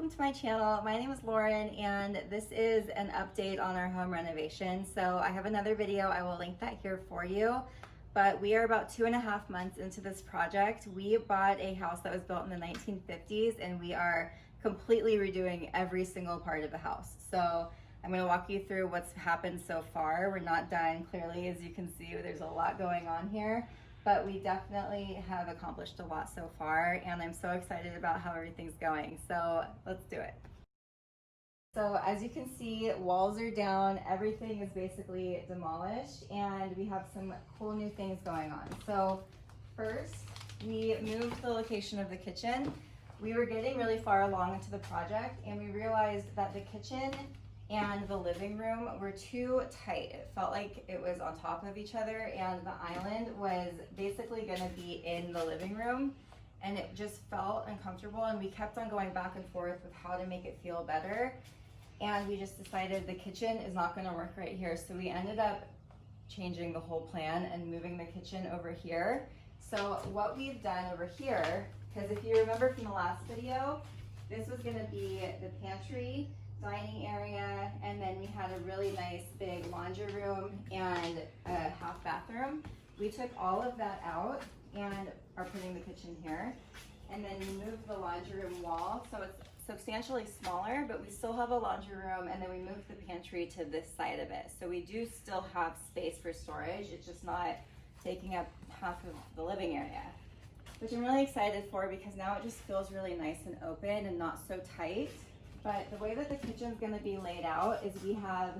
welcome to my channel. My name is Lauren and this is an update on our home renovation. So I have another video, I will link that here for you. But we are about 2.5 months into this project. We bought a house that was built in the 1950s and we are completely redoing every single part of the house. So I'm going to walk you through what's happened so far. We're not done, clearly, as you can see, there's a lot going on here. But we definitely have accomplished a lot so far, and I'm so excited about how everything's going. So let's do it. So as you can see, walls are down, everything is basically demolished, and we have some cool new things going on. So first, we moved the location of the kitchen. We were getting really far along into the project, and we realized that the kitchen and the living room were too tight. It felt like it was on top of each other, and the island was basically gonna be in the living room, and it just felt uncomfortable, and we kept on going back and forth with how to make it feel better, and we just decided the kitchen is not gonna work right here, so we ended up changing the whole plan and moving the kitchen over here. So what we've done over here, because if you remember from the last video, this was gonna be the pantry, dining area, and then we had a really nice big laundry room and a half bathroom. We took all of that out and are putting the kitchen here. And then we moved the laundry room wall, so it's substantially smaller, but we still have a laundry room, and then we moved the pantry to this side of it. So we do still have space for storage, it's just not taking up half of the living area, which I'm really excited for because now it just feels really nice and open and not so tight. But the way that the kitchen's gonna be laid out is we have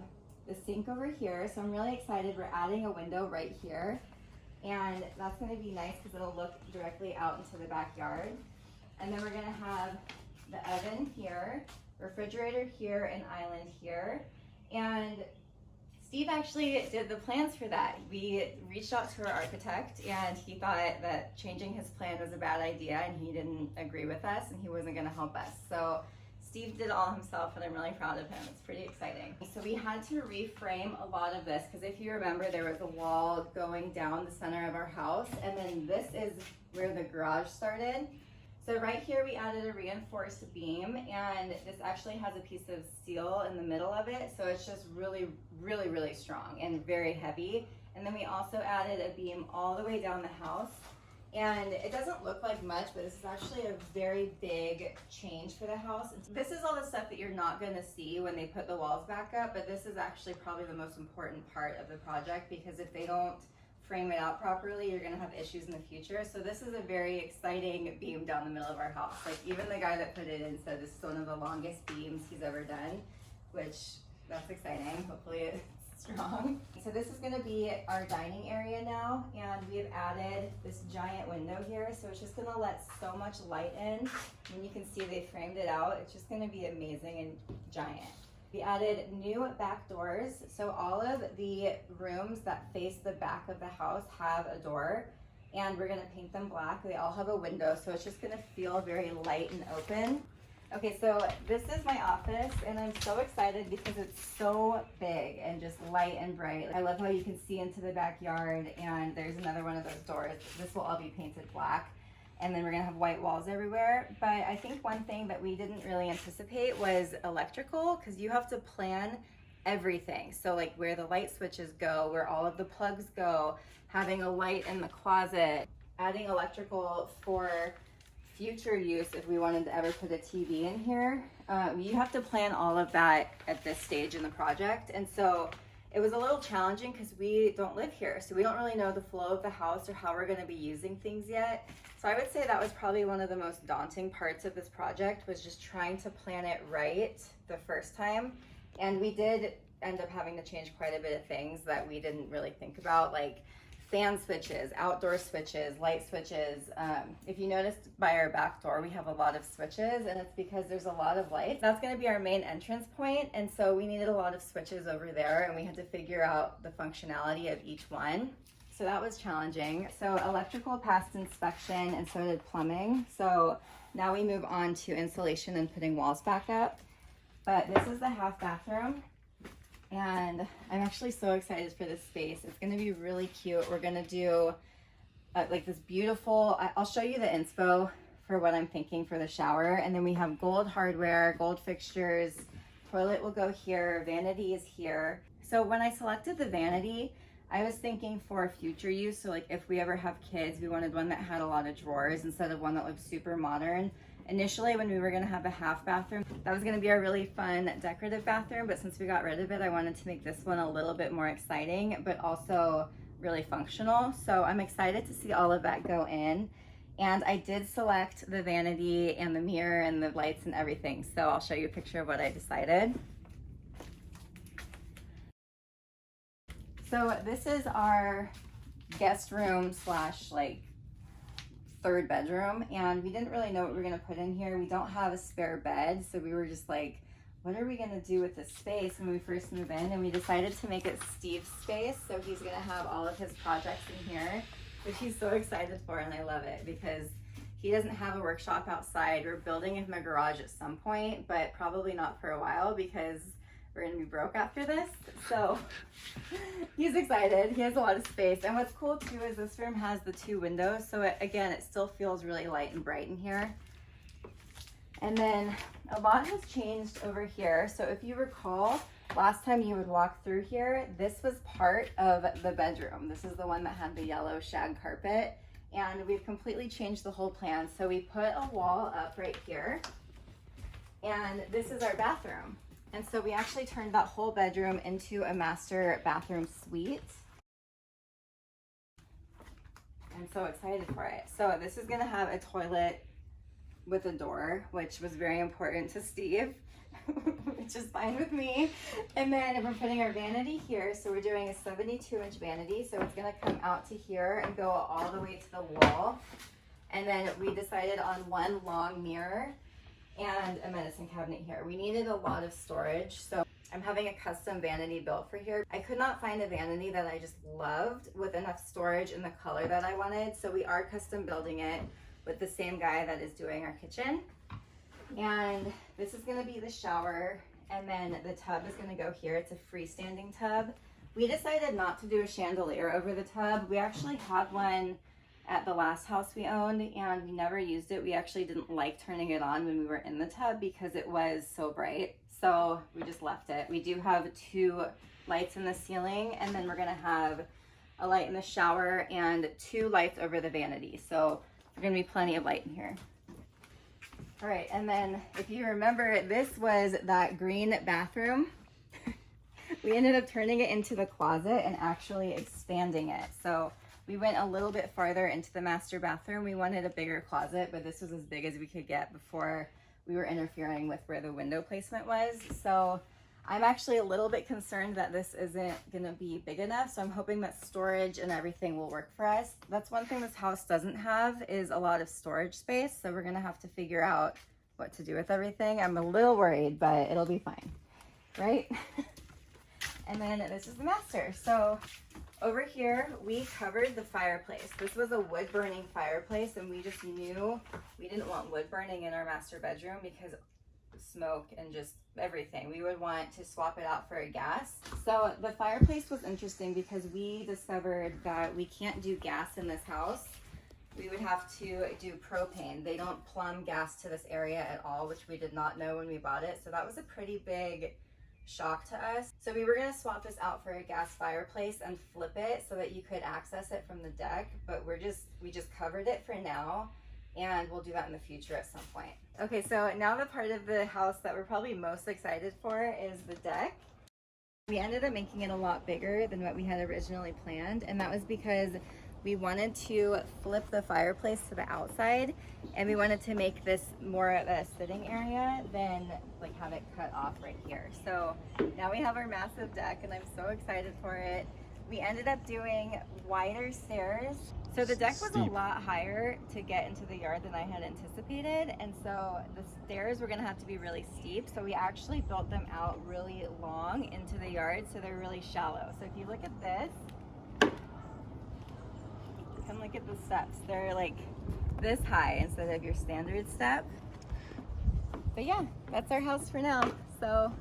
the sink over here. So I'm really excited. We're adding a window right here. And that's gonna be nice because it'll look directly out into the backyard. And then we're gonna have the oven here, refrigerator here, and island here. And Steve actually did the plans for that. We reached out to our architect and he thought that changing his plan was a bad idea and he didn't agree with us and he wasn't gonna help us. So Steve did it all himself and I'm really proud of him. It's pretty exciting. So we had to reframe a lot of this because if you remember there was a wall going down the center of our house and then this is where the garage started. So right here we added a reinforced beam and this actually has a piece of steel in the middle of it. So it's just really, really, really strong and very heavy. And then we also added a beam all the way down the house. And it doesn't look like much, but this is actually a very big change for the house. This is all the stuff that you're not gonna see when they put the walls back up, but this is actually probably the most important part of the project because if they don't frame it out properly, you're gonna have issues in the future. So this is a very exciting beam down the middle of our house. Like even the guy that put it in said this is one of the longest beams he's ever done, which that's exciting. Hopefully it's strong. So this is going to be our dining area now, and we have added this giant window here, so it's just going to let so much light in. And you can see they framed it out. It's just going to be amazing and giant. We added new back doors, so all of the rooms that face the back of the house have a door, and we're going to paint them black. They all have a window, so it's just going to feel very light and open. Okay, so this is my office and I'm so excited because it's so big and just light and bright. I love how you can see into the backyard and there's another one of those doors. This will all be painted black and then we're gonna have white walls everywhere. But I think one thing that we didn't really anticipate was electrical because you have to plan everything. So like where the light switches go, where all of the plugs go, having a light in the closet, adding electrical for future use if we wanted to ever put a TV in here. You have to plan all of that at this stage in the project. And so it was a little challenging because we don't live here. So we don't really know the flow of the house or how we're gonna be using things yet. So I would say that was probably one of the most daunting parts of this project was just trying to plan it right the first time. And we did end up having to change quite a bit of things that we didn't really think about, like fan switches, outdoor switches, light switches. If you noticed by our back door, we have a lot of switches and it's because there's a lot of lights. That's gonna be our main entrance point, and so we needed a lot of switches over there and we had to figure out the functionality of each one. So that was challenging. So electrical passed inspection and so did plumbing. So now we move on to insulation and putting walls back up. But this is the half bathroom. And I'm actually so excited for this space. It's gonna be really cute. We're gonna do like this beautiful, I'll show you the inspo for what I'm thinking for the shower. And then we have gold hardware, gold fixtures, toilet will go here, vanity is here. So when I selected the vanity, I was thinking for future use. So like if we ever have kids, we wanted one that had a lot of drawers instead of one that looked super modern. Initially, when we were gonna have a half bathroom, that was gonna be a really fun decorative bathroom, but since we got rid of it, I wanted to make this one a little bit more exciting, but also really functional. So I'm excited to see all of that go in. And I did select the vanity and the mirror and the lights and everything. So I'll show you a picture of what I decided. So this is our guest room slash like third bedroom, and we didn't really know what we were gonna put in here. We don't have a spare bed, so we were just like, what are we gonna do with this space when we first move in? And we decided to make it Steve's space, so he's gonna have all of his projects in here, which he's so excited for, and I love it because he doesn't have a workshop outside. We're building him a garage at some point, but probably not for a while because we're gonna be broke after this. So he's excited. He has a lot of space. And what's cool too is this room has the 2 windows. So again, it still feels really light and bright in here. And then a lot has changed over here. So if you recall, last time you would walk through here, this was part of the bedroom. This is the one that had the yellow shag carpet. And we've completely changed the whole plan. So we put a wall up right here. And this is our bathroom. And so we actually turned that whole bedroom into a master bathroom suite. I'm so excited for it. So this is gonna have a toilet with a door, which was very important to Steve, which is fine with me. And then we're putting our vanity here. So we're doing a 72-inch vanity. So it's gonna come out to here and go all the way to the wall. And then we decided on one long mirror and a medicine cabinet here. We needed a lot of storage, so I'm having a custom vanity built for here. I could not find a vanity that I just loved with enough storage in the color that I wanted, so we are custom building it with the same guy that is doing our kitchen. And this is gonna be the shower, and then the tub is gonna go here. It's a freestanding tub. We decided not to do a chandelier over the tub. We actually had one at the last house we owned and we never used it. We actually didn't like turning it on when we were in the tub because it was so bright. So we just left it. We do have 2 lights in the ceiling, and then we're gonna have a light in the shower and 2 lights over the vanity. So there's gonna be plenty of light in here. All right, and then if you remember, this was that green bathroom. We ended up turning it into the closet and actually expanding it. So we went a little bit farther into the master bathroom. We wanted a bigger closet, but this was as big as we could get before we were interfering with where the window placement was. So I'm actually a little bit concerned that this isn't gonna be big enough. So I'm hoping that storage and everything will work for us. That's one thing this house doesn't have is a lot of storage space. So we're gonna have to figure out what to do with everything. I'm a little worried, but it'll be fine, right? And then this is the master. So over here, we covered the fireplace. This was a wood burning fireplace, and we just knew we didn't want wood burning in our master bedroom because smoke and just everything. We would want to swap it out for a gas. So the fireplace was interesting because we discovered that we can't do gas in this house. We would have to do propane. They don't plumb gas to this area at all, which we did not know when we bought it. So that was a pretty big shock to us. So we were gonna swap this out for a gas fireplace and flip it so that you could access it from the deck, but we just covered it for now, and we'll do that in the future at some point. Okay, so now the part of the house that we're probably most excited for is the deck. We ended up making it a lot bigger than what we had originally planned, and that was because we wanted to flip the fireplace to the outside, and we wanted to make this more of a sitting area than like have it cut off right here. So now we have our massive deck, and I'm so excited for it. We ended up doing wider stairs. So the deck was a lot higher to get into the yard than I had anticipated, and so the stairs were gonna have to be really steep. So we actually built them out really long into the yard, so they're really shallow. So if you look at this, come look at the steps. They're like this high instead of your standard step. But yeah, that's our house for now. So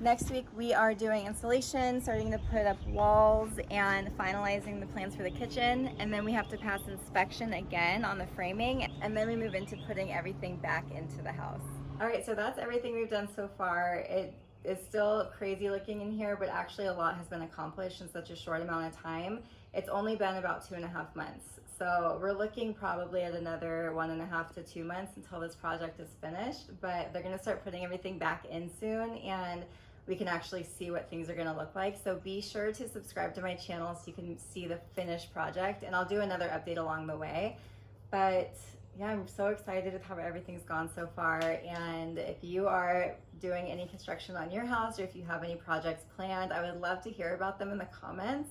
Next week we are doing installation, starting to put up walls and finalizing the plans for the kitchen, and then we have to pass inspection again on the framing, and then we move into putting everything back into the house. All right, so that's everything we've done so far. It is still crazy looking in here, but actually a lot has been accomplished in such a short amount of time. It's only been about 2.5 months. So we're looking probably at another 1.5 to 2 months until this project is finished, but they're gonna start putting everything back in soon, and we can actually see what things are gonna look like. So be sure to subscribe to my channel so you can see the finished project, and I'll do another update along the way. But yeah, I'm so excited with how everything's gone so far. And if you are doing any construction on your house, or if you have any projects planned, I would love to hear about them in the comments.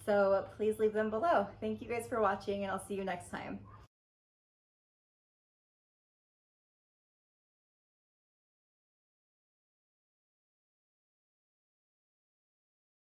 So please leave them below. Thank you guys for watching, and I'll see you next time.